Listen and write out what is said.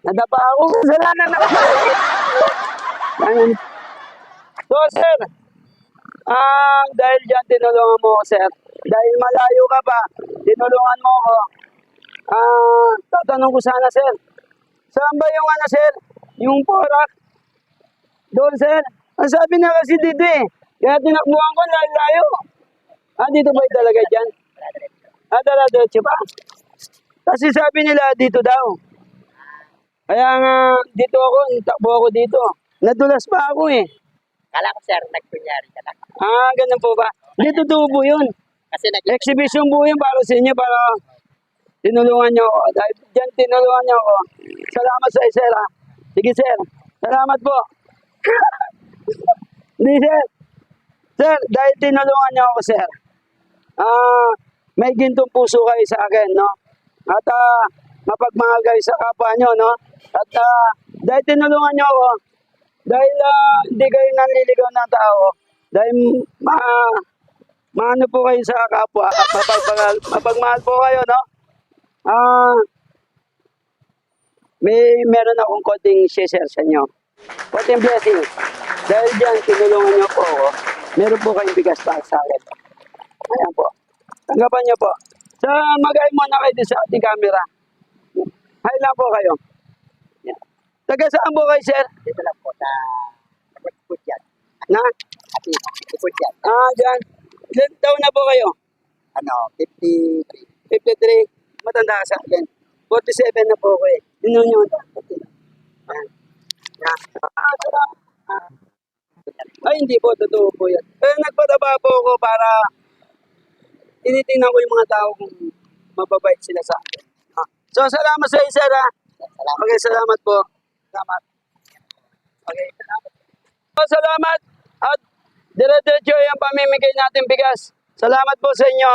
Nadapa ako. Kasalanan na. So, sir, dahil dyan, tinulungan mo ako, sir. Dahil malayo ka pa, tinulungan mo ako. Tatanong ko sana, sir. Saan ba yung ano, sir? Yung porak? Doon, sir. Ang sabi na kasi dito eh. Kaya tinakbuhan ko, layo. Dito ba yung talaga dyan? Dala-diretso pa. Kasi sabi nila, dito daw. Kaya nga, dito ako, takbo ako dito. Nadulas pa ako eh. Kala ko sir, nagkunyari ka lang. Ganun po ba? Dito tubo yun. Kasi Exhibition po yun para sa inyo, para tinulungan niyo ako. Dahil dyan tinulungan niyo ako. Salamat sa sir ha. Sige sir, salamat po. Hindi sir. Sir, dahil tinulungan niyo ako sir. May gintong puso kayo sa akin, no? At mapagmahal kayo sa kapwa nyo, no? At dahil tinulungan niyo ako, dahil hindi kayo nanliligaw ng tao, dahil maano po kayo sa kapwa, mapagmahal po kayo, no? Meron akong konting share sa inyo. Konting blessing. Dahil dyan, tinulungan niyo po ako, meron po kayong bigas para sa akin. Ayan po. Tanggapan niyo po. Magay muna kayo sa ating camera. Hay lang po kayo. Yan. Taga saan po kayo, sir? dito lang po sa ikot yan. Na? Ati, ikot yan. Dyan. Ilan taon na po kayo? 53. 53. Matanda ka sa akin. 47 na po ako eh. Inon nyo. Ayan. Yan. Ay, hindi po. Totoo po yan. Pero nagpataba po ako para tinitingnan ko yung mga tao kung mababait sila sa akin. So, salamat sa isa ha. Salamat. Okay, salamat po. Salamat. Okay, salamat. So, salamat. At dire-diretso yung pamimigay natin bigas. Salamat po sa inyo.